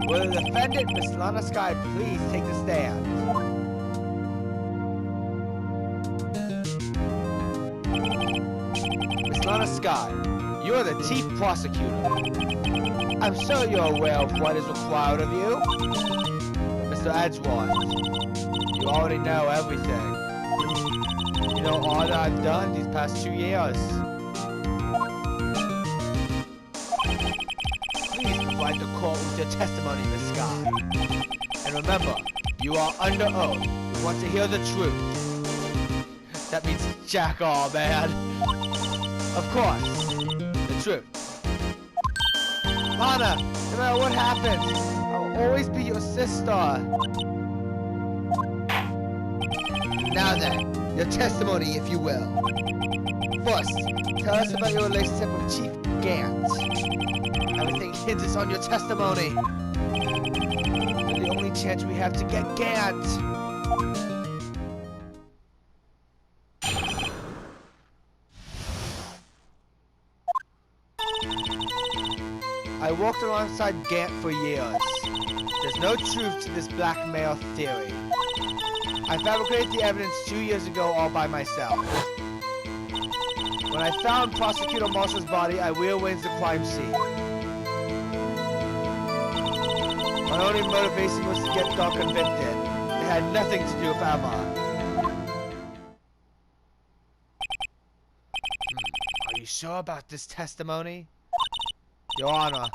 Will the defendant, Miss Lana Sky, please take the stand? Miss Lana Sky, you are the chief prosecutor. I'm sure you're aware of what is required of you. Mr. Edgeworth, you already know everything. You know all that I've done these past 2 years. Please provide the court with your testimony, Miss Sky. And remember, you are under oath. We want to hear the truth. That means jack all, man. Of course, the truth. Lana, no matter what happens, I will always be your sister. Now then, your testimony, if you will. First, tell us about your relationship with Chief Gant. Everything hinges on your testimony. You're the only chance we have to get Gant. I worked alongside Gant for years. There's no truth to this blackmail theory. I fabricated the evidence 2 years ago all by myself. When I found Prosecutor Marshall's body, I rearranged the crime scene. My only motivation was to get Doc convicted. It had nothing to do with Emma. Are you sure about this testimony? Your Honor,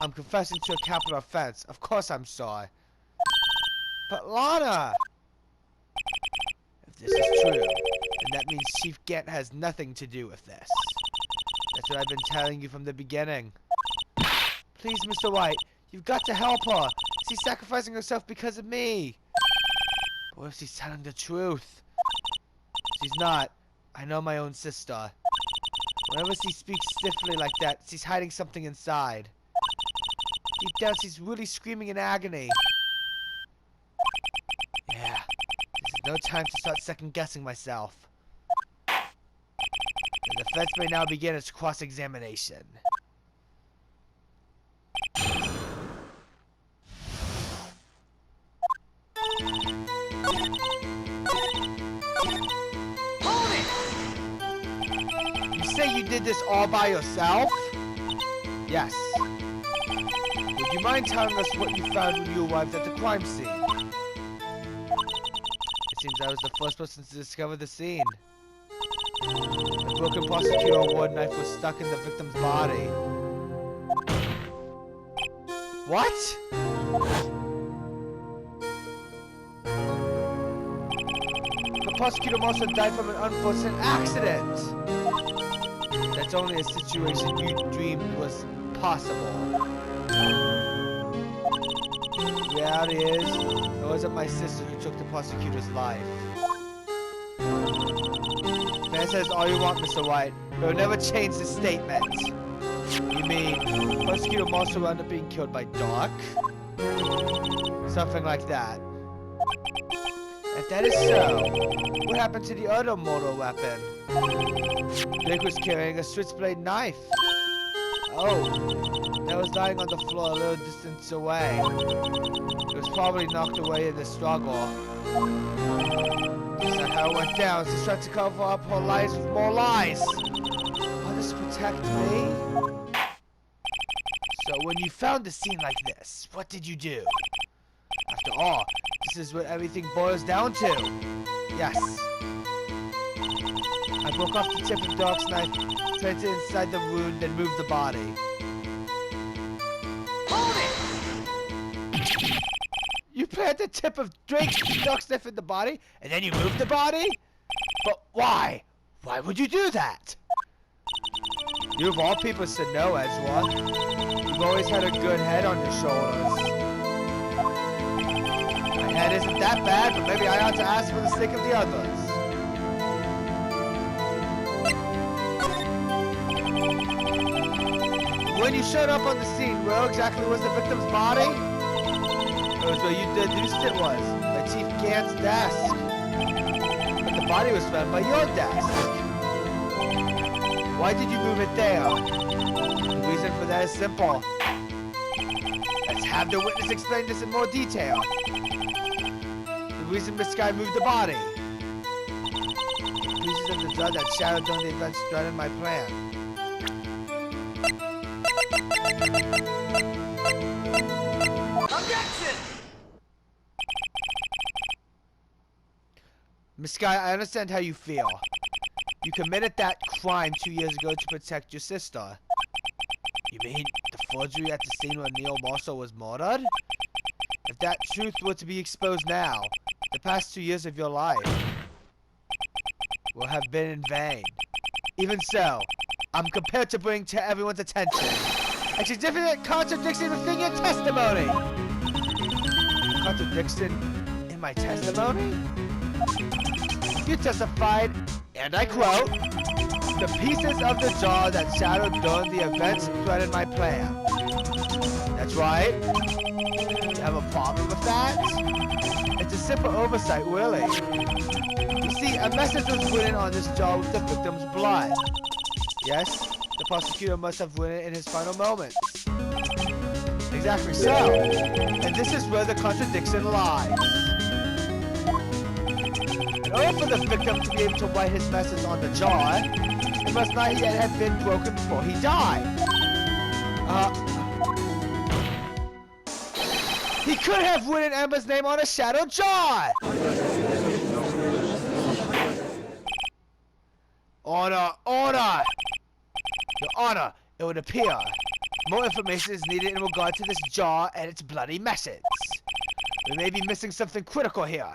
I'm confessing to a capital offense. Of course I'm sorry. But Lana! If this is true, then that means Chief Gant has nothing to do with this. That's what I've been telling you from the beginning. Please, Mr. Wright, you've got to help her. She's sacrificing herself because of me. But what if she's telling the truth? She's not. I know my own sister. Whenever she speaks stiffly like that, she's hiding something inside. Deep down, she's really screaming in agony. Yeah, this is no time to start second-guessing myself. The defense may now begin its cross-examination. You did this all by yourself? Yes. Would you mind telling us what you found when you arrived at the crime scene? It seems I was the first person to discover the scene. The broken prosecutor award knife was stuck in the victim's body. What? The prosecutor must have died from an unfortunate accident. That's only a situation you dreamed was possible. The reality is, it wasn't my sister who took the prosecutor's life. Man says all you want, Mr. Wright, but it'll never change the statement. You mean, Prosecutor Marshall wound up being killed by Doc? Something like that. If that is so, what happened to the other mortal weapon? Dick was carrying a switchblade knife. Oh, that was lying on the floor a little distance away. It was probably knocked away in the struggle. That's not how it went down. She tried to cover up her lies with more lies. Will this protect me? So when you found a scene like this, what did you do? After all, this is what everything boils down to. Yes. I broke off the tip of Doc's knife, planted it inside the wound, then moved the body. Hold it! You planted the tip of Doc's knife in the body, and then you moved the body? But why? Why would you do that? You of all people should know, Edgeworth. You've always had a good head on your shoulders. My head isn't that bad, but maybe I ought to ask for the sake of the others. When you showed up on the scene, where exactly was the victim's body? It was where you deduced it was, by Chief Gant's desk. But the body was found by your desk. Why did you move it there? The reason for that is simple. That's Have the witness explain this in more detail. The reason this guy moved the body. Pieces of the jar that shadowed during the events threatened my plan. Objection! Miss Guy, I understand how you feel. You committed that crime 2 years ago to protect your sister. You mean the forgery at the scene where Neil Marshall was murdered? If that truth were to be exposed now, the past 2 years of your life will have been in vain. Even so, I'm compelled to bring to everyone's attention a significant contradiction within your testimony. Contradiction in my testimony? You testified, and I quote, "The pieces of the jar that shadowed during the events threatened my plan." That's right. You have a problem with that? It's a simple oversight, really. You see, a message was written on this jar with the victim's blood. Yes, the prosecutor must have written it in his final moments. Exactly so. And this is where the contradiction lies. In order for the victim to be able to write his message on the jar, it must not yet have been broken before he died. He could have written Emma's name on a shadow jar! Order! Order! Your Honor, it would appear more information is needed in regard to this jar and its bloody message. We may be missing something critical here.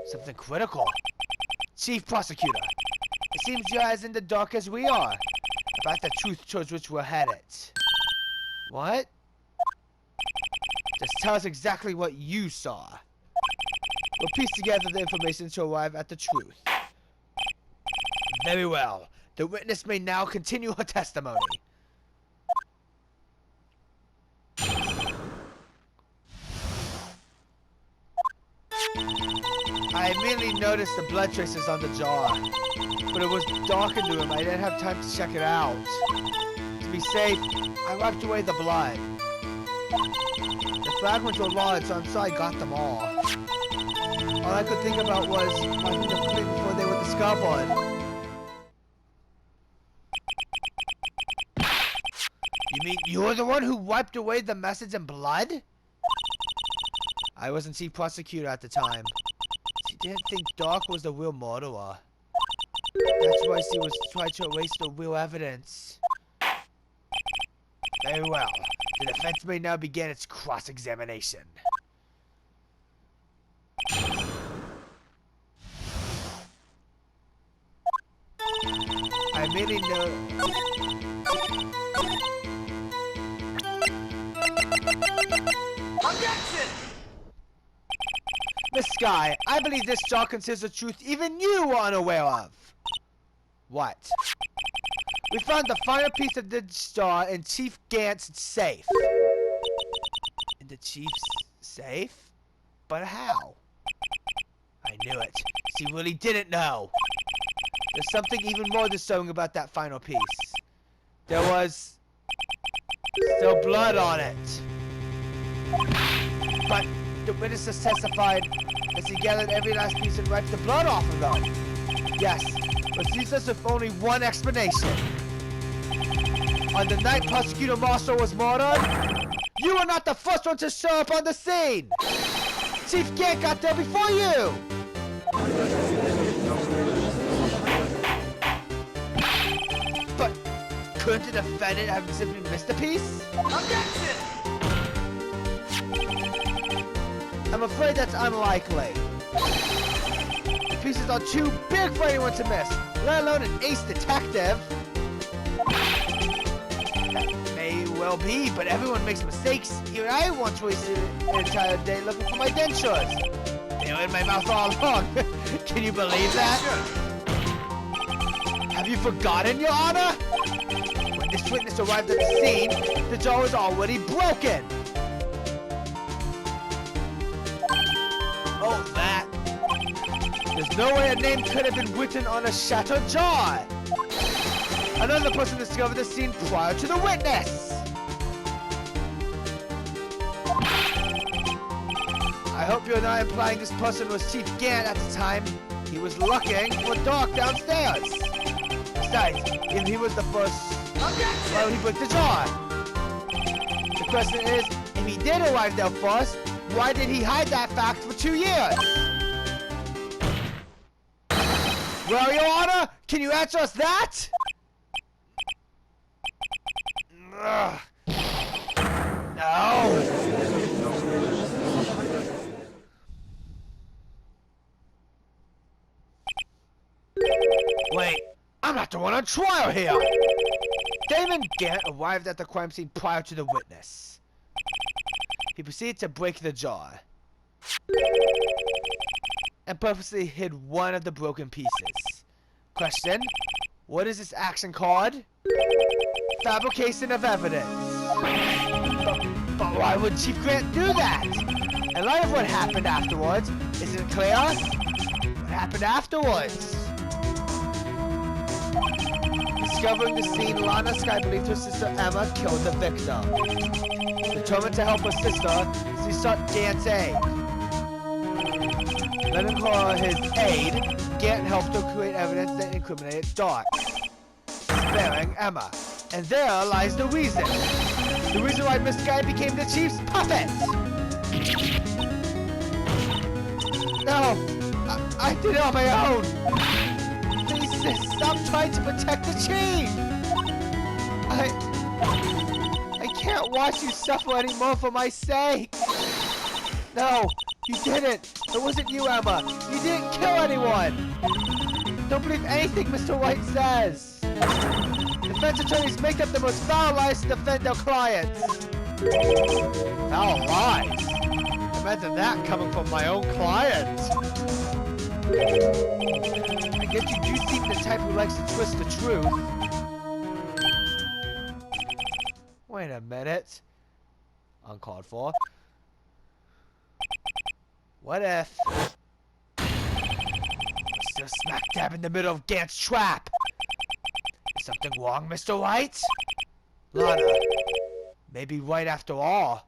Something critical? Chief Prosecutor, it seems you're as in the dark as we are about the truth towards which we're headed. What? Just tell us exactly what you saw. We'll piece together the information to arrive at the truth. Very well. The witness may now continue her testimony. I immediately noticed the blood traces on the jar, but it was dark in the room. I didn't have time to check it out. To be safe, I wiped away the blood. The fragments were large, so I'm sure I got them all. All I could think about was wiping them clean before they were discovered. You mean you're the one who wiped away the message in blood? I wasn't chief prosecutor at the time. She didn't think Doc was the real murderer. That's why she was trying to erase the real evidence. Very well. The defense may now begin its cross-examination. I merely know... Objection! Miss Skye, I believe this jar conceals a truth even you were unaware of. What? We found the final piece of this jar in Chief Gant's safe. In the chief's safe? But how? I knew it. She really didn't know. There's something even more disturbing about that final piece. There was... still blood on it. But the witnesses testified that she gathered every last piece and wiped the blood off of them. Yes, but leaves us with only one explanation. On the night Prosecutor Marshall was murdered, you were not the first one to show up on the scene! Chief Gant got there before you! But couldn't the defendant have simply missed a piece? Objection! I'm afraid that's unlikely. The pieces are too big for anyone to miss, let alone an ace detective. That may well be, but everyone makes mistakes. Even I once wasted an entire day looking for my dentures. They were in my mouth all along. Can you believe that? Have you forgotten, Your Honor? When this witness arrived at the scene, the jar was already broken. Oh, that. There's no way a name could have been written on a shattered jar. Another person discovered the scene prior to the witness. I hope you're not implying this person was Chief Gant at the time. He was looking for Doc downstairs. Besides, if he was the first, well, he put the jar. The question is, if he did arrive there first, why did he hide that fact for 2 years? Well, Your Honor, can you answer us that? Ugh. No. Wait, I'm not the one on trial here! Damon Gant arrived at the crime scene prior to the witness. He proceeded to break the jar and purposely hid one of the broken pieces. Question: what is this action called? Fabrication of evidence. But why would Chief Grant do that? In light of what happened afterwards, isn't it clear? What happened afterwards? Discovering the scene, Lana Skye believed her sister Emma killed the victim. Determined to help her sister, she sought Gant's aid. Letting her his aid, Gant helped her create evidence that incriminated Doc, sparing Emma. And there lies the reason. The reason why Miss Skye became the Chief's puppet. No, I did it on my own. Stop trying to protect the Chief! I can't watch you suffer anymore for my sake! No, you didn't! It wasn't you, Emma! You didn't kill anyone! Don't believe anything Mr. Wright says! Defense attorneys make up the most foul lies to defend their clients! Foul lies? Imagine that coming from my own client! I guess you do seem the type who likes to twist the truth. Wait a minute. Uncalled for. What if... still smack dab in the middle of Gant's trap? Is something wrong, Mr. Wright? Lana, maybe right after all.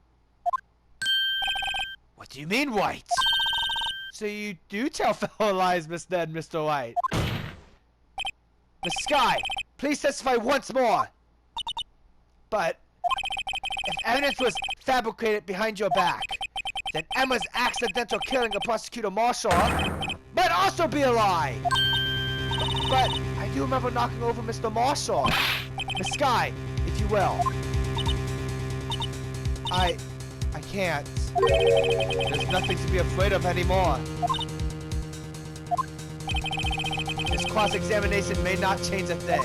What do you mean, Wright? So you do tell fellow lies, Mr. and Mr. Wright. Miss Skye, please testify once more. But if evidence was fabricated behind your back, then Emma's accidental killing of Prosecutor Marshall might also be a lie. But I do remember knocking over Mr. Marshall. Miss Skye, if you will. I can't. There's nothing to be afraid of anymore. This cross-examination may not change a thing.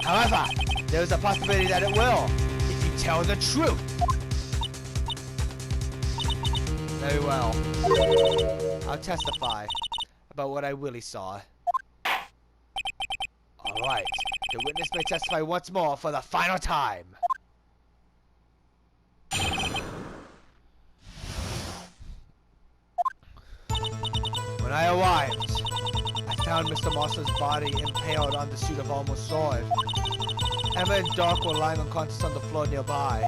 However, there's a possibility that it will, if you tell the truth. Very well. I'll testify about what I really saw. Alright, the witness may testify once more for the final time. When I arrived, I found Mr. Marshall's body impaled on the suit of Almost sword. Emma and Doc were lying unconscious on the floor nearby.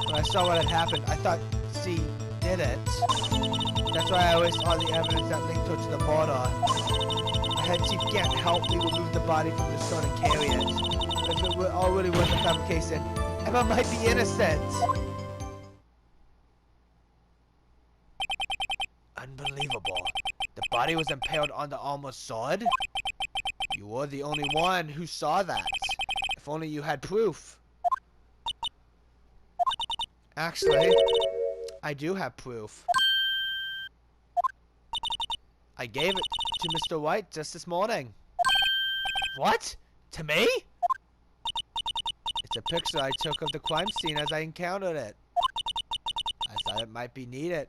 When I saw what had happened, I thought she did it. That's why I erased all the evidence that linked her to the murder. I had Chief Gant help me remove the body from the stone and carry it. If it all really was a fabrication, Emma might be innocent. Unbelievable. The body was impaled on the Almost sword? You were the only one who saw that. If only you had proof. Actually, I do have proof. I gave it to Mr. Wright just this morning. What? To me? It's a picture I took of the crime scene as I encountered it. I thought it might be needed.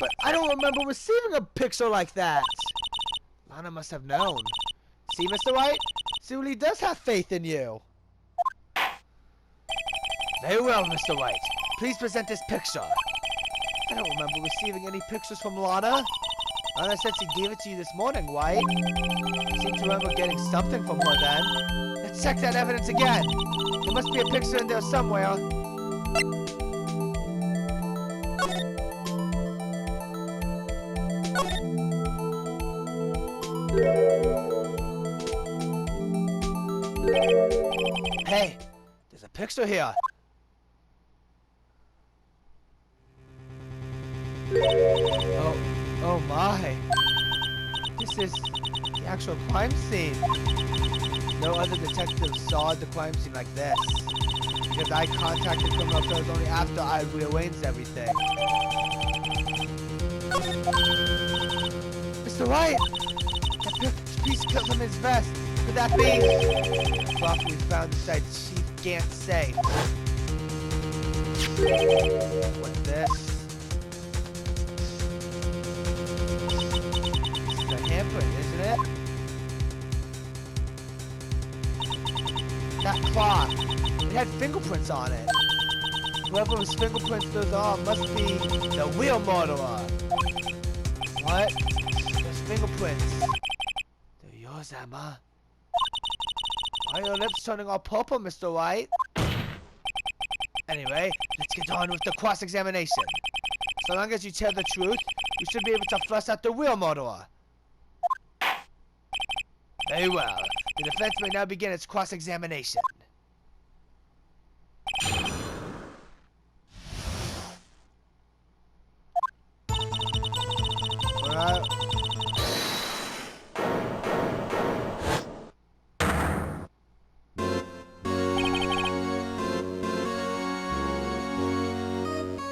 But I don't remember receiving a picture like that. Lana must have known. See, Mr. Wright? She really does have faith in you. Very well, Mr. Wright. Please present this picture. I don't remember receiving any pictures from Lana. Lana said she gave it to you this morning, right? I seem to remember getting something from her then. Let's check that evidence again. There must be a picture in there somewhere. Hey, there's a picture here. Oh my. This is the actual crime scene. No other detective saw the crime scene like this. Because I contacted criminal authorities only after I rearranged everything. Mr. Wright! That piece cut from his vest. Could that be? The cloth we found inside Chief Gant's safe. What's this? This is a handprint, isn't it? That cloth. It had fingerprints on it. Whoever's fingerprints those are must be the real murderer. What? Those fingerprints. They're yours, Emma. Why are your lips turning all purple, Mr. Wright? Anyway, let's get on with the cross-examination. So long as you tell the truth, you should be able to flush out the real murderer. Very well. The defense may now begin its cross-examination.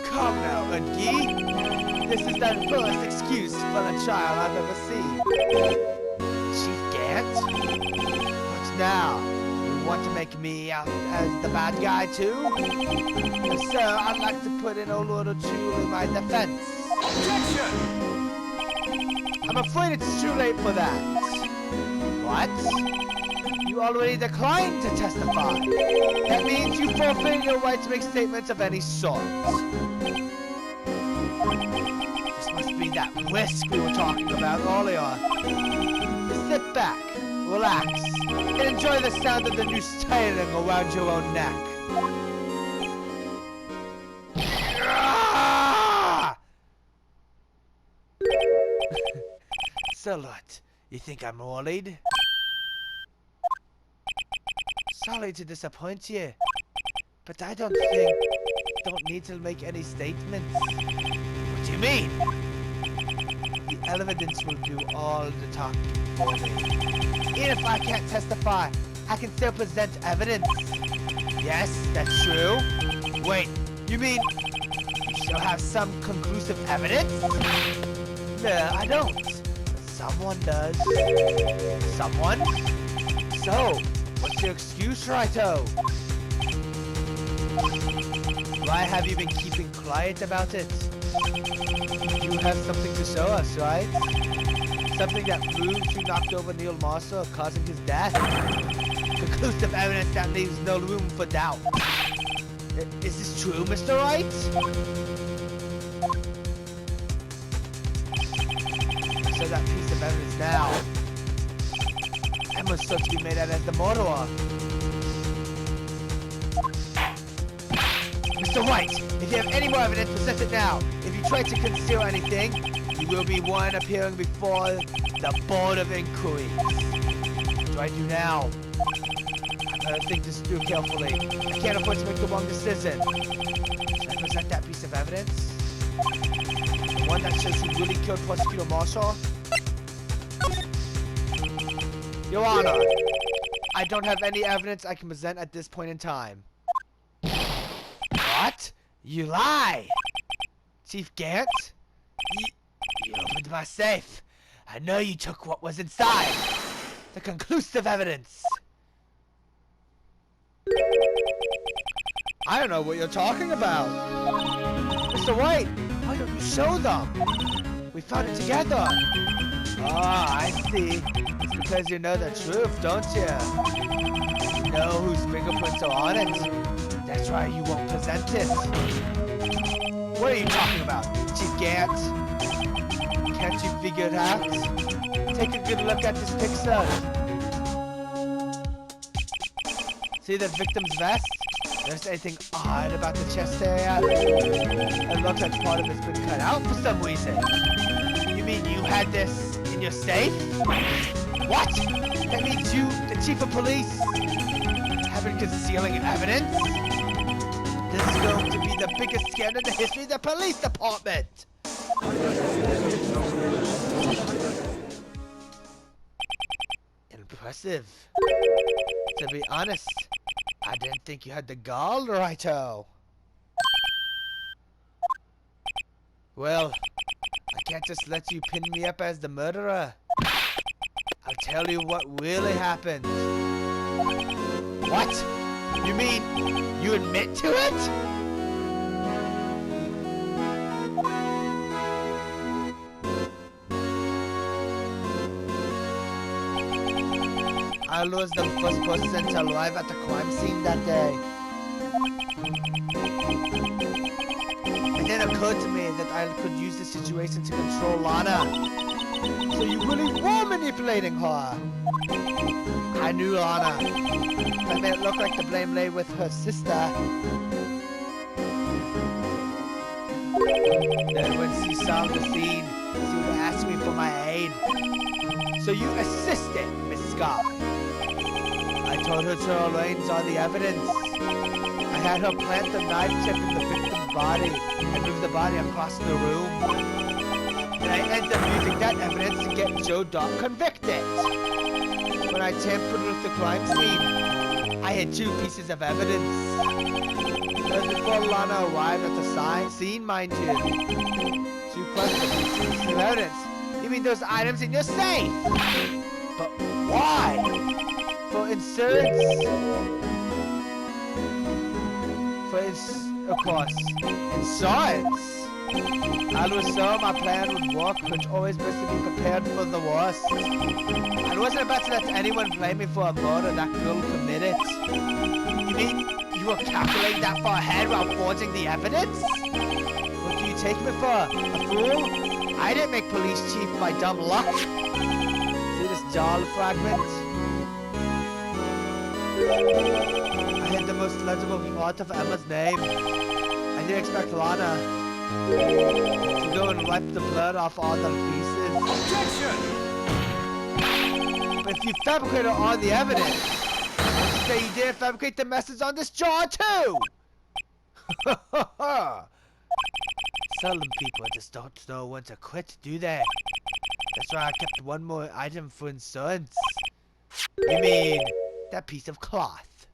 Come now, Ungi. This is the fullest excuse for the child I've ever seen. Chief Gant? What now? You want to make me out as the bad guy too? Sir, I'd like to put in a little to my defense. Objection! I'm afraid it's too late for that. What? You already declined to testify. That means you forfeit your right to make statements of any sort. This must be that risk we were talking about earlier. Sit back, relax, and enjoy the sound of the noose tightening around your own neck. So what? You think I'm worried? Sorry to disappoint you, but I don't need to make any statements. What do you mean? The evidence will do all the talking for me. Even if I can't testify, I can still present evidence. Yes, that's true. Wait, you mean you still have some conclusive evidence? No, I don't. Someone does. Someone? So, what's your excuse, Righto? Why have you been keeping quiet about it? You have something to show us, right? Something that proves you knocked over Neil Marshall, causing his death? Conclusive evidence that leaves no room for doubt. Is this true, Mr. Wright? So that piece of evidence now. Emma's supposed to be made out as the murderer. Mr. Wright, if you have any more evidence, present it now. If you try to conceal anything, you will be one appearing before the Board of Inquiry. What do I do now? I'm gonna think this through carefully. I can't afford to make the wrong decision. Should I present that piece of evidence? The one that shows who really killed Prosecutor Marshall? Your Honor, I don't have any evidence I can present at this point in time. What? You lie! Chief Gant? You opened my safe. I know you took what was inside. The conclusive evidence. I don't know what you're talking about. Mr. Wright, why don't you show them? We found it together. Ah, I see. It's because you know the truth, don't you? You know whose fingerprints are on it. That's why you won't present it. What are you talking about, Chief Gant? Can't you figure it out? Take a good look at this picture. See the victim's vest? There's anything odd about the chest area? It looks like part of it's been cut out for some reason. You mean you had this in your safe? What? That means you, the chief of police, have been concealing evidence? This is going to be the biggest scandal in the history of the police department! Impressive. To be honest, I didn't think you had the gall, Righto. Well, I can't just let you pin me up as the murderer. I'll tell you what really happened. What? You mean you admit to it? I was the first person to arrive at the crime scene that day. And then it occurred to me that I could use the situation to control Lana. So you really were manipulating her. I knew Lana. I made it look like the blame lay with her sister. Then when she saw the scene, she would ask me for my aid. So you assisted, Miss Scott. I told her to arrange all the evidence. I had her plant the knife tip in the victim's body and move the body across the room. And I ended up using that evidence to get Joe Dock convicted. When I tampered with the crime scene, I had 2 pieces of evidence. That was before Lana arrived at the scene, mind you. 2 pieces of evidence. You mean those items in your safe? But why? For insurance. Of course, insurance. I was sure my plan would work, but always best to be prepared for the worst. I wasn't about to let anyone blame me for a murder that girl committed. You mean you were calculating that far ahead while forging the evidence? What do you take me for? A fool? I didn't make police chief by dumb luck. See this jaw fragment? I had the most legible part of Emma's name. I didn't expect Lana to go and wipe the blood off all the pieces. Objection! But if you fabricated all the evidence, don't you say you didn't fabricate the message on this jar too? Seldom people just don't know when to quit, do they? That's why I kept one more item for insurance. You mean that piece of cloth?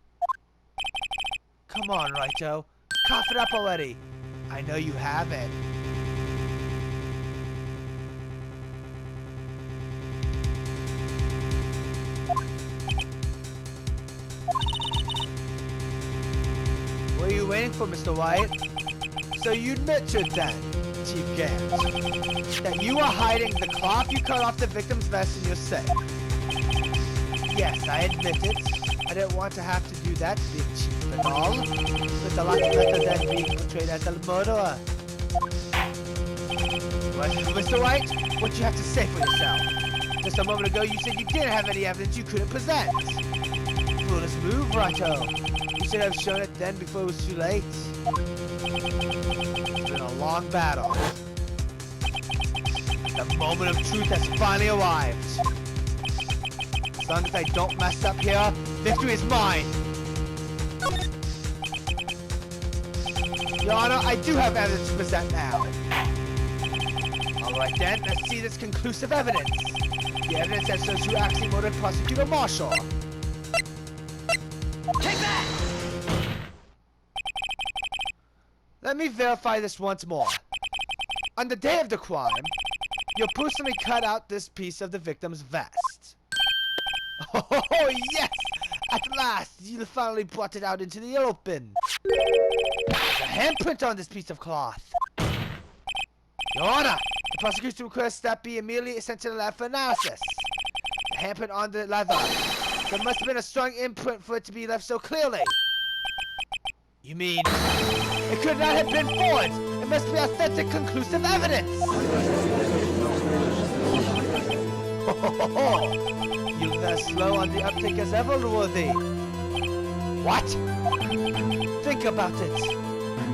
Come on, Righto. Cough it up already. I know you have it. What are you waiting for, Mr. Wright? So you admit to it then, Chief Gant, that you are hiding the cloth you cut off the victim's vest in your safe. Yes, I admit it. I didn't want to have to do that, being chief and all. It's a lot better than being portrayed as a murderer. Well, Mr. Wright, what do you have to say for yourself? Just a moment ago, you said you didn't have any evidence you couldn't present. Foolish move, Righto. You should have shown it then before it was too late. It's been a long battle. The moment of truth has finally arrived. As long as I don't mess up here, victory is mine! Your Honor, I do have evidence to present now. Alright then, let's see this conclusive evidence. The evidence that shows you actually murdered Prosecutor Marshall. Take that! Let me verify this once more. On the day of the crime, you personally cut out this piece of the victim's vest. Oh, yes! At last, you finally brought it out into the open. There's a handprint on this piece of cloth. Your Honor, the prosecution requests that be immediately sent to the lab for analysis. The handprint on the leather. There must have been a strong imprint for it to be left so clearly. You mean, it could not have been forged. It must be authentic, conclusive evidence. You're as slow on the uptake as ever, worthy. What? Think about it.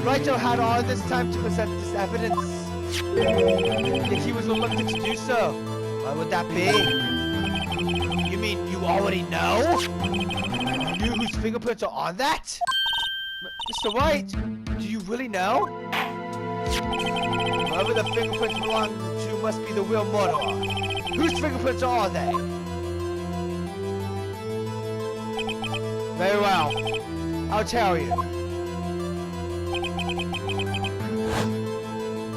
Righto had all this time to present this evidence. Yet he was reluctant to do so. Why would that be? You mean you already know? You knew whose fingerprints are on that? Mr. Wright, do you really know? Whoever the fingerprints belong to must be the real murderer. Whose fingerprints are they? Very well. I'll tell you.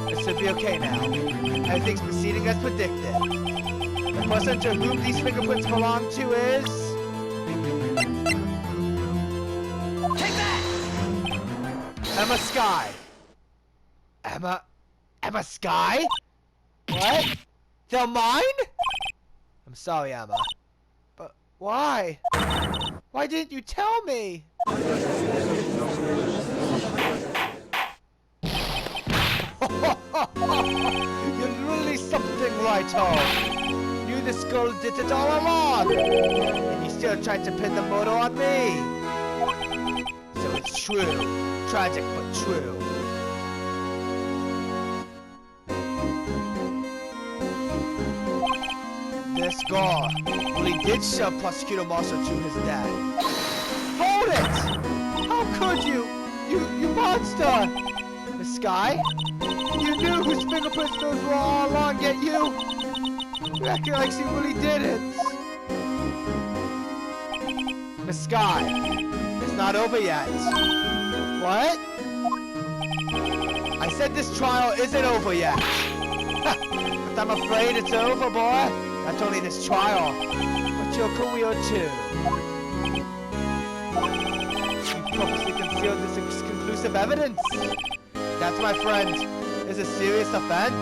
It should be okay now. Everything's proceeding as predicted. The person to whom these fingerprints belong to is... Take that! Emma Sky. Emma Sky? What? They're mine? I'm sorry, Emma. But why? Why didn't you tell me? You're really something, Wright-o. You the skull did it all along. And you still tried to pin the murder on me. So it's true. Tragic, but true. This guy really did shove Prosecutor Marshall to his death. Hold it! How could you? You monster! Miss Sky? You knew whose fingerprints those were all along, yet you acting like she really didn't. Miss Sky, it's not over yet. What? I said this trial isn't over yet. But I'm afraid it's over, boy. Not only this trial, but your career too. You purposely concealed this conclusive evidence. That, my friend, is a serious offense.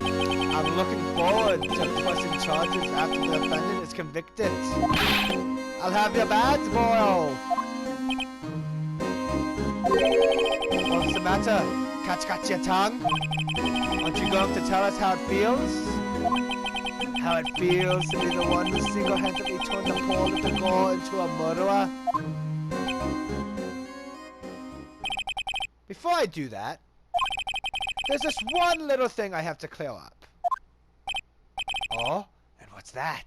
I'm looking forward to pressing charges after the defendant is convicted. I'll have your badge, boy. What's the matter? Catch your tongue? Aren't you going to tell us how it feels? How it feels to be the one who single-handedly turned the poor little girl into a murderer? Before I do that, there's just one little thing I have to clear up. Oh? And what's that?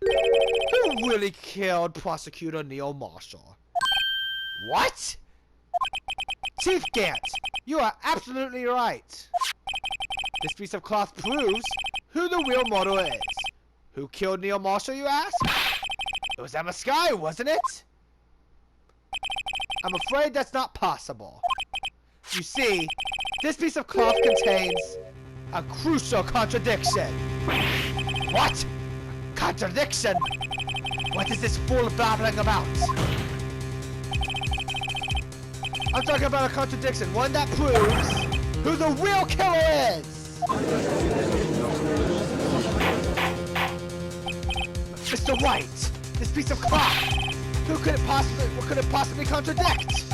Who really killed Prosecutor Neil Marshall? What? Chief Gant, you are absolutely right. This piece of cloth proves who the real murderer is. Who killed Neil Marshall, you ask? It was Emma Sky, wasn't it? I'm afraid that's not possible. You see, this piece of cloth contains a crucial contradiction. What? Contradiction? What is this fool babbling about? I'm talking about a contradiction, one that proves who the real killer is! Mr. Wright, this piece of cloth, what could it possibly contradict?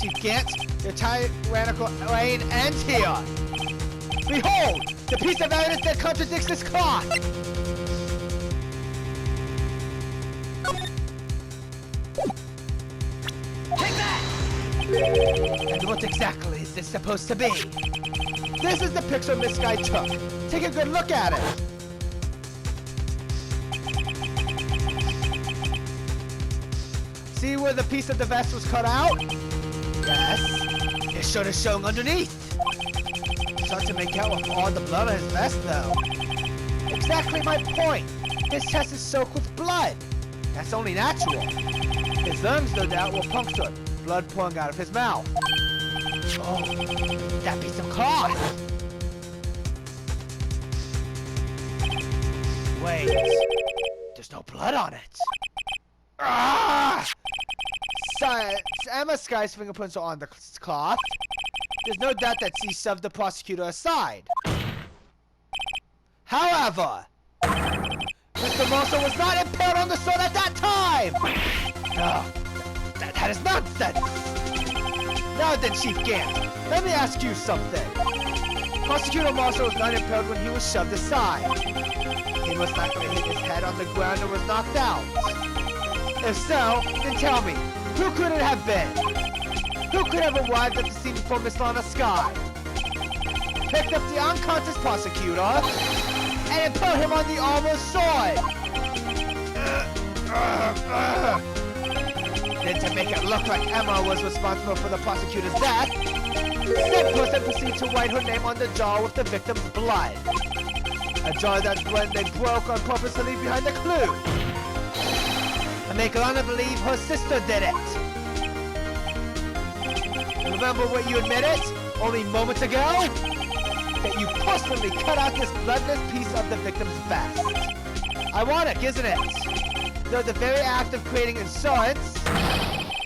Chief Gant, your tyrannical reign ends here. Behold, the piece of evidence that contradicts this cloth! Take that! And what exactly is this supposed to be? This is the picture Miss Sky took. Take a good look at it. See where the piece of the vest was cut out? Yes. It should have shown underneath. It's hard to make out with all the blood on his vest, though. Exactly my point. His chest is soaked with blood. That's only natural. His lungs, no doubt, were punctured. Blood pouring out of his mouth. Oh, that piece of cloth! Wait, there's no blood on it. Ah! Emma Sky's fingerprints are on the cloth. There's no doubt that she shoved the prosecutor aside. However, Mr. Marshall was not impaled on the sword at that time! Oh, that is nonsense! Now then, Chief Gant, let me ask you something. Prosecutor Marshall was not impaled when he was shoved aside. He most likely hit his head on the ground and was knocked out. If so, then tell me, who could it have been? Who could have arrived at the scene before Miss Lana Sky? picked up the unconscious prosecutor and put him on the armor's side. Then to make it look like Emma was responsible for the prosecutor's death, said person proceeded to write her name on the jar with the victim's blood. A jar that when they broke on purpose to leave behind a clue. And make Lana believe her sister did it. Remember what you admitted only moments ago? That you personally cut out this bloodless piece of the victim's vest. Ironic, isn't it? Though the very act of creating insurance,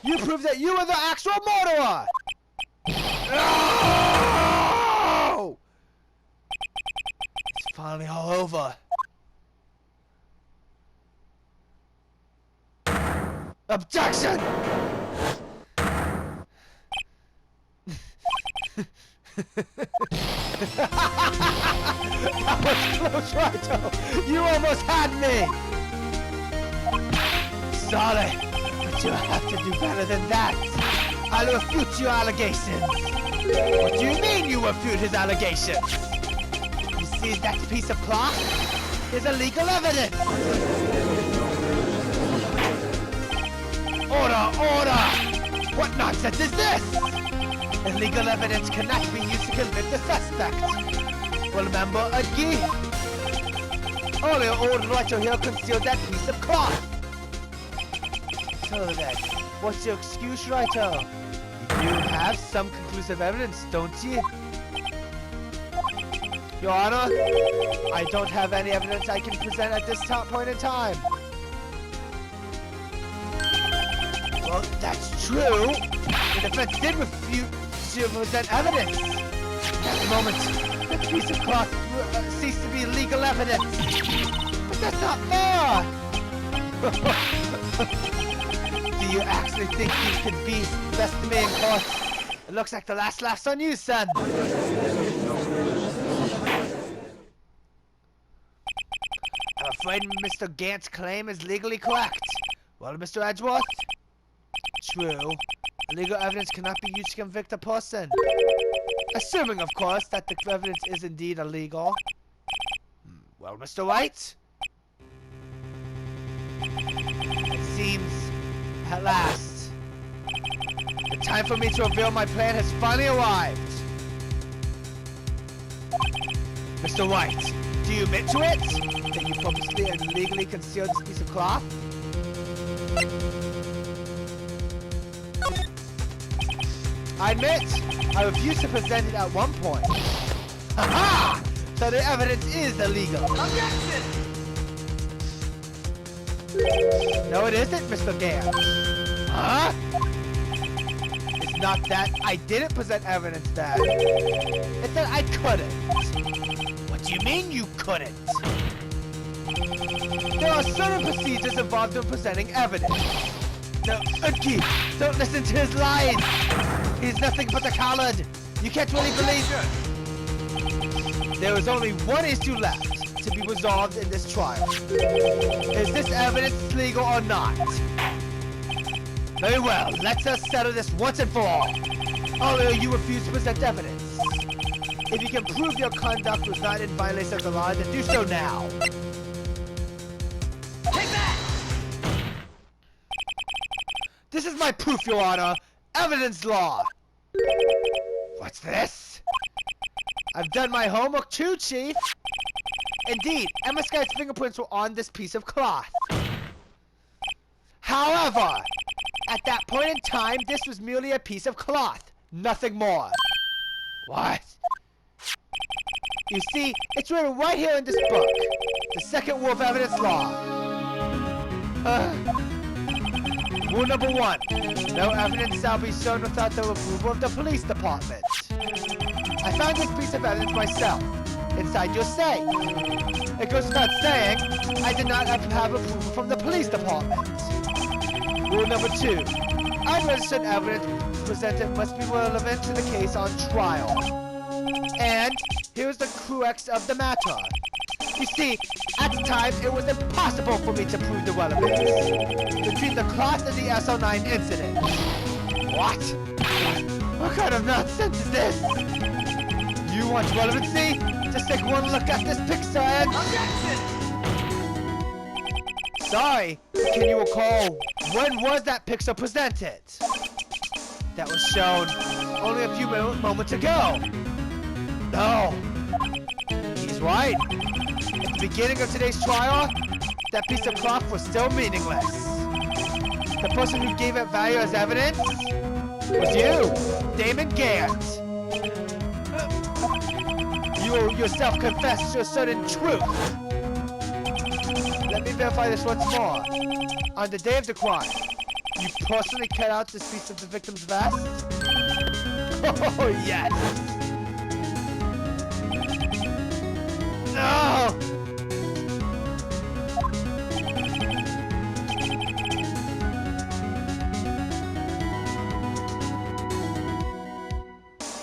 you prove that you were the actual murderer! No! It's finally all over. Objection! That was close, Righto! You almost had me! Sorry, but you have to do better than that. I'll refute your allegations. What do you mean you refute his allegations? You see that piece of cloth? Is illegal evidence! Order! Order! What nonsense is this? Illegal evidence cannot be used to convict the suspect. Well, remember, Udgi? Earlier, old Wright here concealed that piece of cloth. So then, what's your excuse, Wright? You have some conclusive evidence, don't you? Your Honor, I don't have any evidence I can present at this point in time. Well, that's true. The defense did refute to present evidence. At the moment, the piece of cloth ceased to be legal evidence. But that's not fair! Do you actually think you could be the best of me in court? It looks like the last laugh's on you, son. I'm afraid Mr. Gant's claim is legally correct. Well, Mr. Edgeworth? True. Illegal evidence cannot be used to convict a person. Assuming, of course, that the evidence is indeed illegal. Well, Mr. Wright? It seems, at last, the time for me to reveal my plan has finally arrived. Mr. Wright, do you admit to it? That you purposely and illegally concealed this piece of cloth? I admit, I refused to present it at one point. Ha-ha! So the evidence is illegal. Objection! No, it isn't, Mr. Gant. Huh? It's not that I didn't present evidence that. It's that I couldn't. What do you mean you couldn't? There are certain procedures involved in presenting evidence. No, Udgi, don't listen to his lies! He's nothing but a coward! You can't really believe it! There is only one issue left to be resolved in this trial. Is this evidence legal or not? Very well, let us settle this once and for all. Earlier, you refused to present evidence. If you can prove your conduct was not in violation of the law, then do so now. Take that! This is my proof, Your Honor. Evidence law. What's this? I've done my homework too, Chief. Indeed, Emma Sky's fingerprints were on this piece of cloth. However, at that point in time, this was merely a piece of cloth. Nothing more. What? You see, it's written right here in this book. The second rule of evidence law. Rule number 1. No evidence shall be shown without the approval of the police department. I found this piece of evidence myself, inside your safe. It goes without saying, I did not have to have approval from the police department. Rule number 2. Unregistered evidence presented must be relevant to the case on trial. And here's the crux of the matter. You see, at the time, it was impossible for me to prove the relevance between the cloth and the SL-9 incident. What? What kind of nonsense is this? You wants relevancy? Just take one look at this picture and... Objection! Sorry, can you recall when was that picture presented? That was shown only a few moments ago. No. He's right. At the beginning of today's trial, that piece of cloth was still meaningless. The person who gave it value as evidence was you, Damon Gant. You yourself confessed to a certain truth. Let me verify this once more. On the day of the crime, you personally cut out this piece of the victim's vest? Oh, yes! No!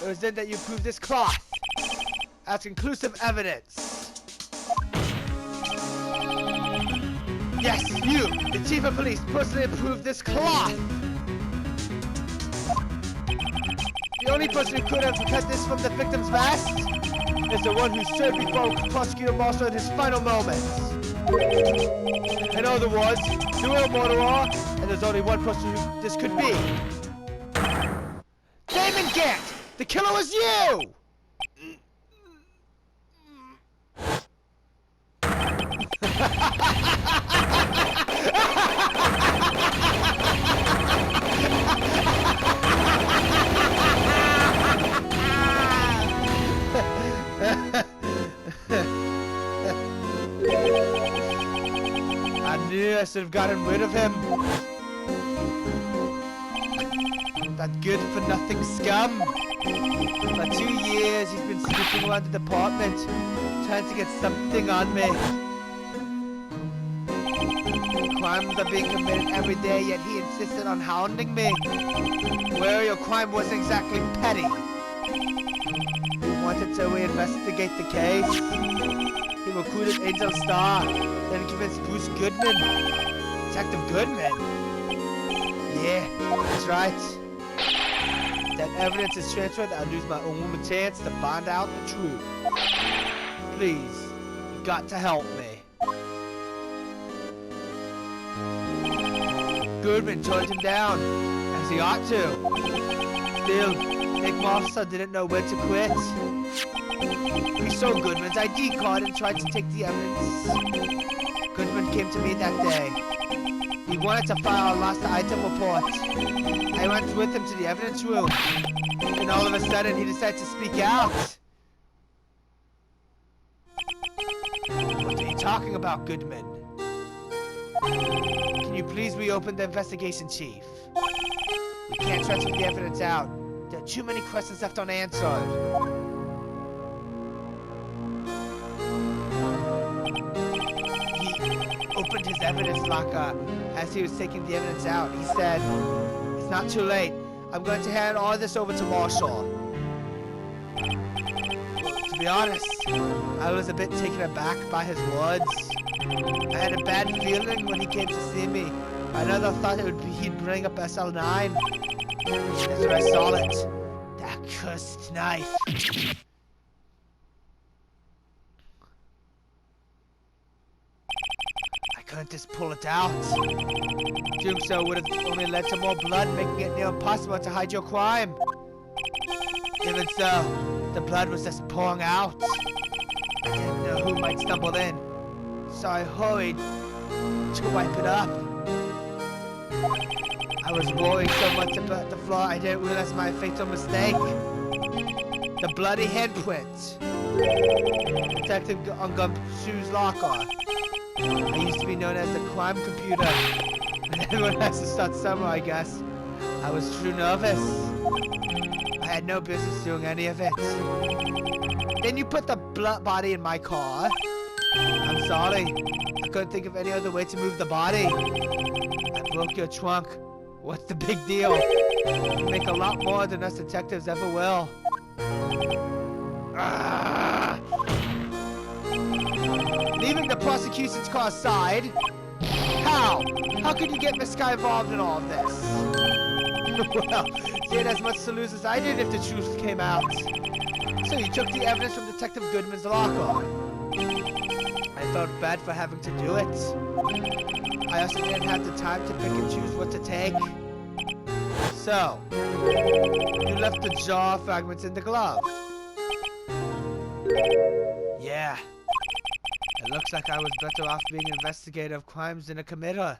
It was then that you proved this cloth as conclusive evidence. Yes, you, the chief of police, personally approved this cloth. The only person who could have cut this from the victim's vest is the one who stood before Prosecutor Marshall in his final moments. In other words, the real murderer, and there's only one person who this could be. Damon Gant! The killer was you! I knew I should have gotten rid of him. That good-for-nothing scum. For 2 years, he's been snooping around the department, trying to get something on me. Crimes are being committed every day, yet he insisted on hounding me. Well, your crime wasn't exactly petty. He wanted to reinvestigate the case. He recruited Angel Starr, then convinced Bruce Goodman. Detective Goodman? Yeah, that's right. That evidence is transferred, I'll lose my own chance to find out the truth. Please, you got to help me. Goodman turned him down, as he ought to. Still, Nick Marshall didn't know when to quit. He saw Goodman's ID card and tried to take the evidence. Goodman came to me that day. He wanted to file a lost item report. I went with him to the evidence room. And all of a sudden, he decided to speak out. What are you talking about, Goodman? Can you please reopen the investigation, Chief? We can't transfer the evidence out. There are too many questions left unanswered. He opened his evidence locker as he was taking the evidence out. He said, "It's not too late. I'm going to hand all this over to Marshall." To be honest, I was a bit taken aback by his words. I had a bad feeling when he came to see me. I never thought he'd bring up SL-9. After I saw it, that cursed knife. I couldn't just pull it out. Doing so would have only led to more blood, making it near impossible to hide your crime. Even so, the blood was just pouring out. I didn't know who might stumble in, so I hurried to wipe it up. I was worrying so much about the floor, I didn't realize my fatal mistake. The bloody handprint. Detective on Gumshoe's locker. I used to be known as the crime computer. Everyone has to start somewhere, I guess. I was too nervous. I had no business doing any of it. Then you put the body in my car. I'm sorry. I couldn't think of any other way to move the body. I broke your trunk. What's the big deal? You make a lot more than us detectives ever will. Leaving the prosecution's car aside. How? How could you get this guy involved in all of this? Well, he had as much to lose as I did if the truth came out. So you You took the evidence from Detective Goodman's locker. I felt bad for having to do it. I also didn't have the time to pick and choose what to take. So, you left the jaw fragments in the glove. Yeah. It looks like I was better off being an investigator of crimes than a committer.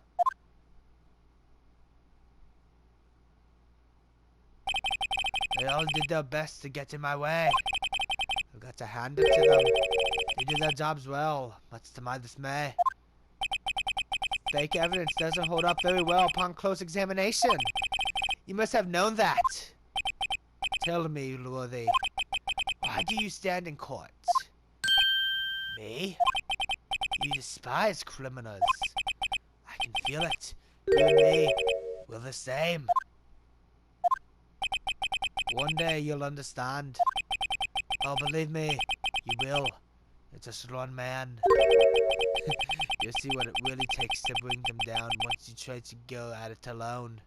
They all did their best to get in my way. I've got to hand it to them. They did their jobs well, much to my dismay. Fake evidence doesn't hold up very well upon close examination. You must have known that. Tell me, Lordy, why do you stand in court? Me? You despise criminals. I can feel it. You and me, we're the same. One day you'll understand. Oh, believe me, you will. You're just one man. You'll see what it really takes to bring them down once you try to go at it alone.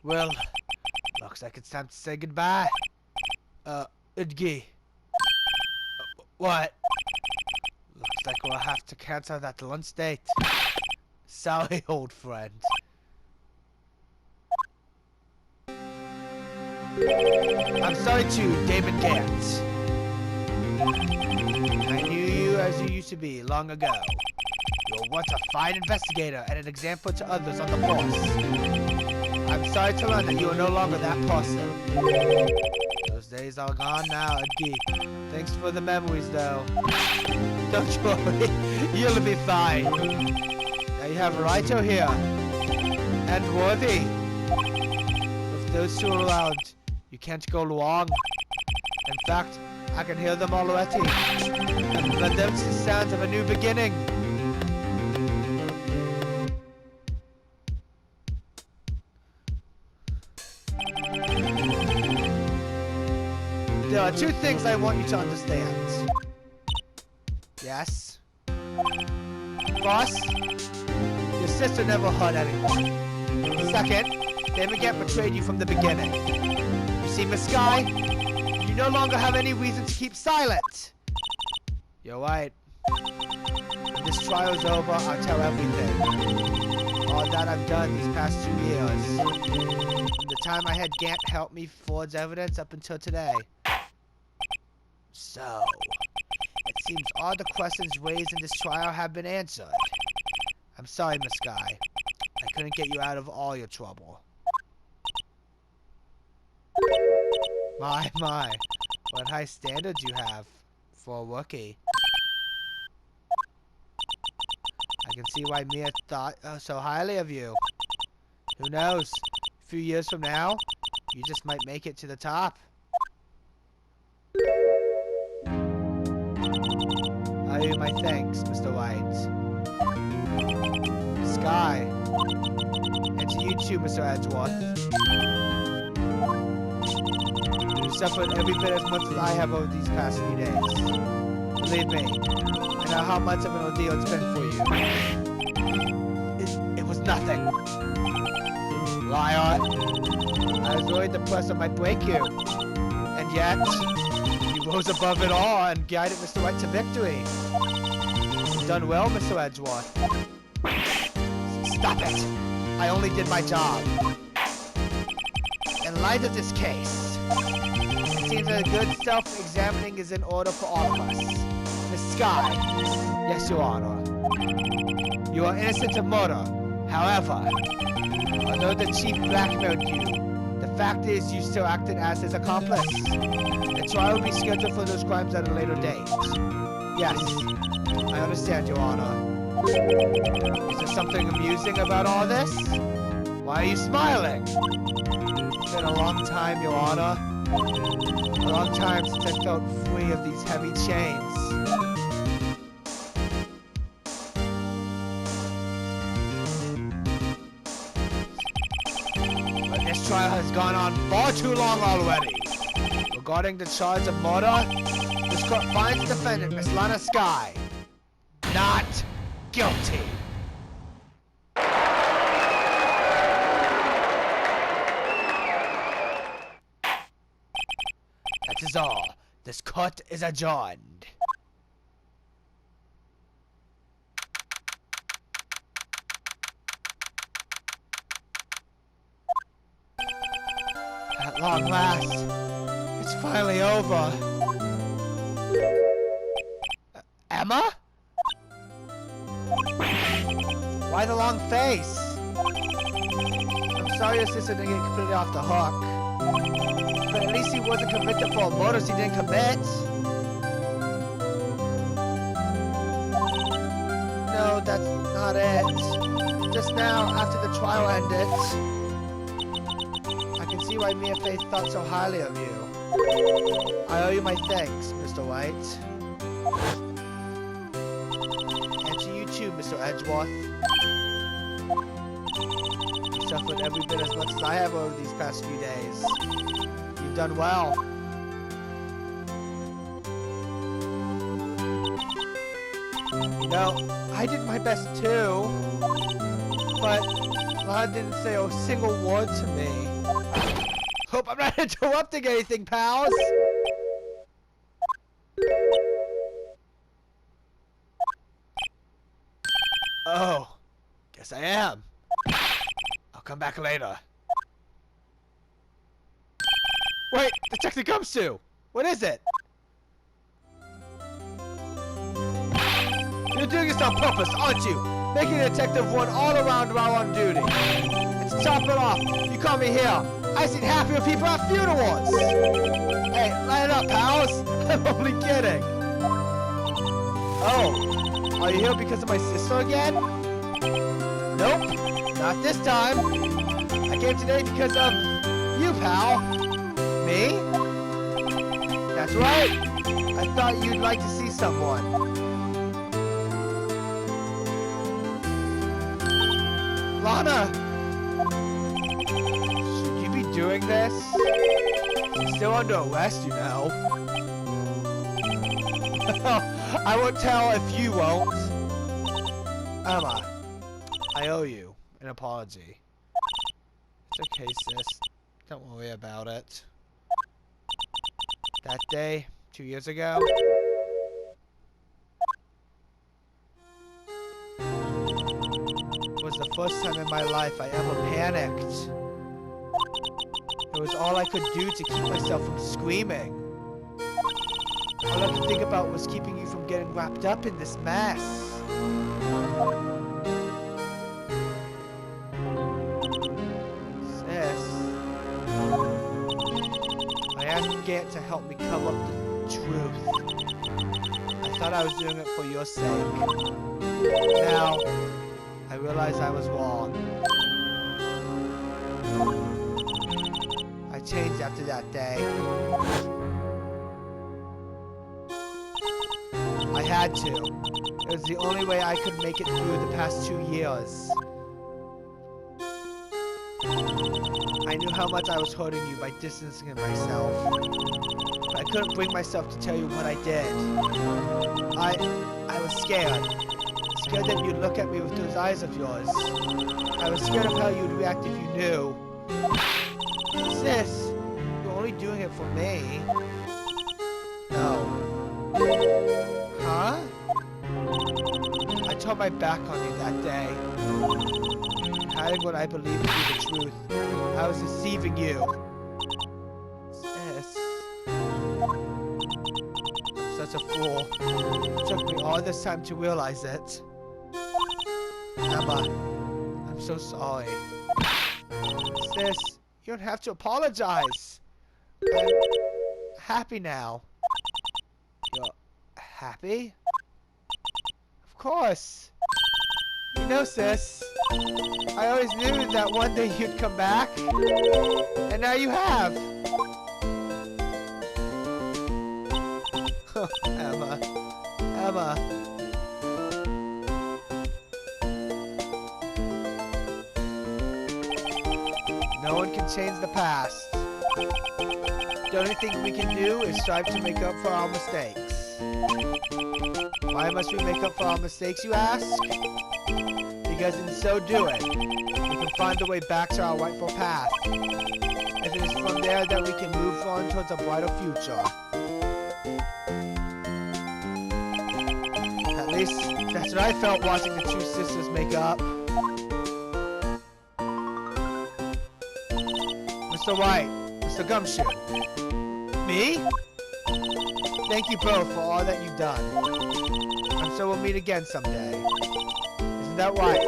Well, looks like it's time to say goodbye. Idgi. What? Looks like we'll have to cancel that lunch date. Sorry, old friend. I'm sorry too, David Gantz. I knew you as you used to be long ago. You were once a fine investigator and an example to others on the force. I'm sorry to learn that you are no longer that person. Those days are gone now, Edgy. Thanks for the memories, though. Don't worry, you'll be fine. Now you have Wright here. And Worthy. With those two around, you can't go wrong. In fact, I can hear them already. And that's the sound of a new beginning. There are two things I want you to understand. Yes? First, your sister never hurt anyone. Second, David Gant betrayed you from the beginning. You see, Miss Sky, you no longer have any reason to keep silent. You're right. When this trial's over, I'll tell everything. All that I've done these past 2 years. From the time I had Gant help me forge evidence up until today. So, it seems all the questions raised in this trial have been answered. I'm sorry, Miss Sky. I couldn't get you out of all your trouble. My, what high standards you have for a rookie. I can see why Mia thought so highly of you. Who knows? A few years from now, you just might make it to the top. Owe you my thanks, Mr. Wright. Sky. And to you too, Mr. Edgeworth. You've suffered every bit as much as I have over these past few days. Believe me, I know how much of an ordeal it's been for you. It was nothing. Liar. I was worried the pressure might break you. And yet, you rose above it all and guided Mr. Wright to victory. You've done well, Mr. Edgeworth. Stop it! I only did my job. In light of this case, it seems that a good self-examining is in order for all of us. Miss Sky, yes, Your Honor. You are innocent of murder. However, although the chief blackmailed you, the fact is you still acted as his accomplice. The trial will be scheduled for those crimes at a later date. Yes, I understand, Your Honor. Is there something amusing about all this? Why are you smiling? It's been a long time, Your Honor. A long time since I felt free of these heavy chains. But this trial has gone on far too long already. Regarding the charge of murder, this court finds defendant Miss Lana Sky not guilty. That is all. This court is adjourned. At long last, it's finally over. Emma? Why the long face? I'm sorry your sister didn't get completely off the hook. But at least he wasn't convicted for a murder he didn't commit. No, that's not it. Just now, after the trial ended, I can see why Mia Faith thought so highly of you. I owe you my thanks, Mr. White. And to you too, Mr. Edgeworth. You suffered every bit as much as I have over these past few days. You've done well. You know, I did my best too. But Lana didn't say a single word to me. Hope I'm not interrupting anything, pals! Oh, guess I am. I'll come back later. Wait, Detective Gumshoe! What is it? You're doing this on purpose, aren't you? Making the detective run all around while on duty. And to top it off, you call me here. I've seen happier people at funerals! Hey, light it up, pals! I'm only kidding! Oh, are you here because of my sister again? Nope, not this time. I came today because of you, pal. Me? That's right. I thought you'd like to see someone. Lana! Should you be doing this? She's still under arrest, you know. I won't tell if you won't. Emma, I owe you an apology. It's okay, sis. Don't worry about it. That day, 2 years ago, was the first time in my life I ever panicked. It was all I could do to keep myself from screaming. All I could think about was keeping you from getting wrapped up in this mess. Sis, I asked Gant to help me cover up the truth. I thought I was doing it for your sake. Now, I realize I was wrong. I changed after that day. I had to. It was the only way I could make it through the past 2 years. I knew how much I was hurting you by distancing myself. But I couldn't bring myself to tell you what I did. I was scared. Scared that you'd look at me with those eyes of yours. I was scared of how you'd react if you knew. Sis, you're only doing it for me. No. Huh? I turned my back on you that day. Hiding what I believed to be the truth. I was deceiving you. Sis. I'm such a fool. It took me all this time to realize it. Emma, I'm so sorry. Sis, you don't have to apologize. I'm happy now. You're happy? Of course. You know, sis, I always knew that one day you'd come back. And now you have. Emma. Emma. No one can change the past. The only thing we can do is strive to make up for our mistakes. Why must we make up for our mistakes, you ask? Because because in so doing, we can find the way back to our rightful path. And it is from there that we can move on towards a brighter future. At least, that's what I felt watching the two sisters make up. Mr. Wright, Mr. Gumshoe. Me? Thank you both for all that you've done. I'm sure we'll meet again someday. Isn't that right,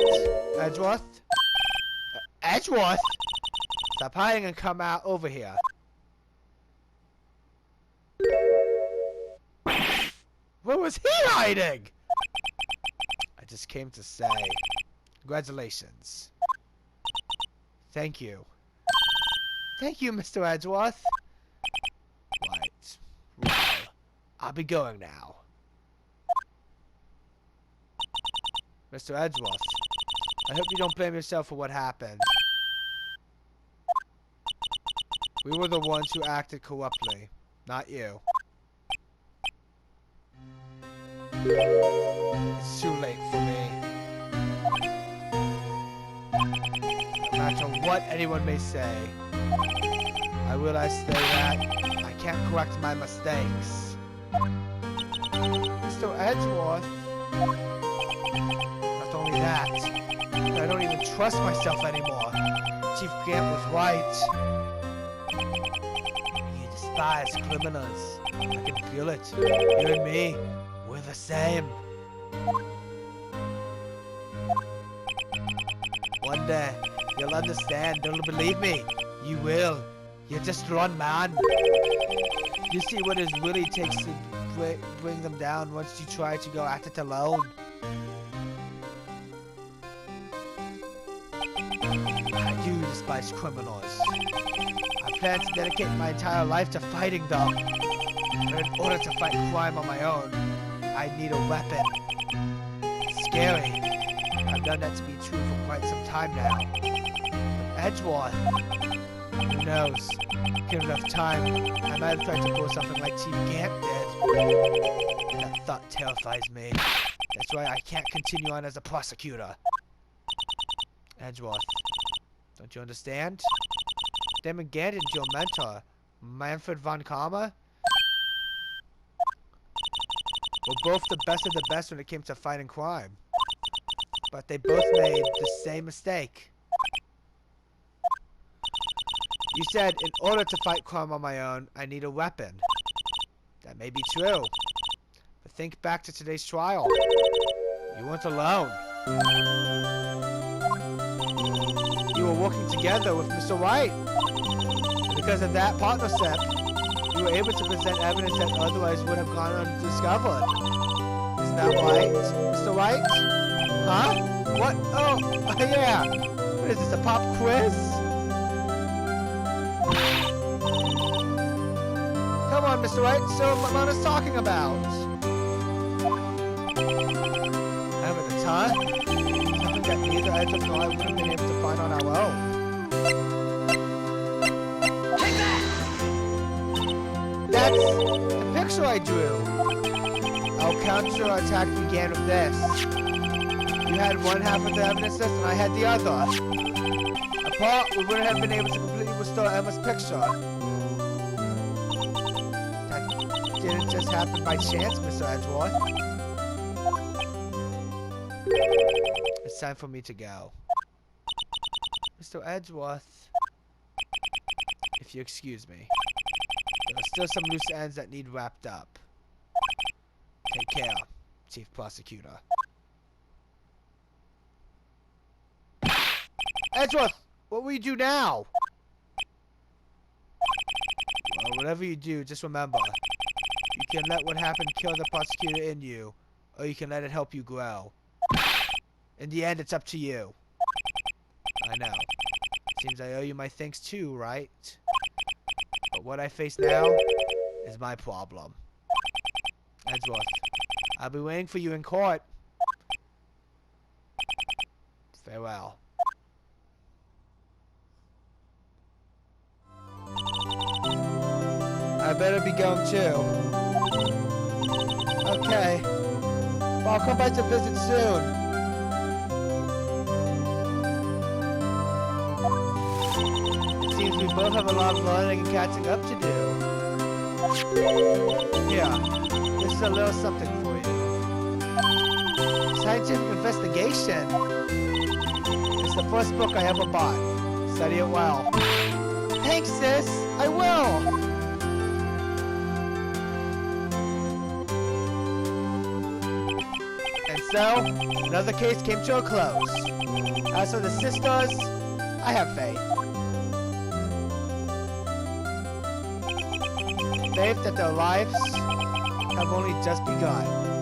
Edgeworth? Edgeworth? Stop hiding and come out over here. Where was he hiding? I just came to say, congratulations. Thank you. Thank you, Mr. Edgeworth. Right. Well, I'll be going now. Mr. Edgeworth, I hope you don't blame yourself for what happened. We were the ones who acted corruptly, not you. It's too late for me. No matter what anyone may say, I realize today that I can't correct my mistakes. Mr. Edgeworth. Not only that, I don't even trust myself anymore. Chief Gant was right. You despise criminals. I can feel it. You and me, we're the same. One day, you'll understand. Don't believe me. You will. You just run, man. You see what it really takes to bring them down once you try to go at it alone. I do despise criminals. I plan to dedicate my entire life to fighting them. But in order to fight crime on my own, I need a weapon. It's scary. I've known that to be true for quite some time now. But Edgeworth, who knows? Given enough time, I might have tried to pull something like Chief Gant did. That thought terrifies me. That's why I can't continue on as a prosecutor. Edgeworth, don't you understand? Damon Gant is your mentor, Manfred von Karma. We're both the best of the best when it came to fighting crime. But they both made the same mistake. You said, in order to fight crime on my own, I need a weapon. That may be true. But think back to today's trial. You weren't alone. You were working together with Mr. Wright. And because of that partnership, you were able to present evidence that otherwise would have gone undiscovered. Isn't that right, Mr. Wright? Huh? What? Oh, yeah. What is this, a pop quiz? Come on, Mr. Wright, so what Mona's talking about? Evidence, huh? Something that neither Edge nor I would have been able to find on our own. Take that! That's the picture I drew. Our counter-attack began with this. You had one half of the evidence list and I had the other. Apart, we wouldn't have been able to completely restore Emma's picture. That didn't just happen by chance, Mr. Edgeworth. It's time for me to go. Mr. Edgeworth, if you excuse me, there are still some loose ends that need wrapped up. Take care, Chief Prosecutor. Edgeworth, what will you do now? Well, whatever you do, just remember, you can let what happened kill the prosecutor in you, or you can let it help you grow. In the end, it's up to you. I know. Seems I owe you my thanks too, right? But what I face now is my problem. Edgeworth, I'll be waiting for you in court. Farewell. I better be going too. Okay. Well, I'll come back to visit soon. It seems we both have a lot of learning and catching up to do. Here, this is a little something for you. Scientific Investigation. It's the first book I ever bought. Study it well. Thanks, sis. I will. And so, another case came to a close. As for the sisters, I have faith. Faith that their lives have only just begun.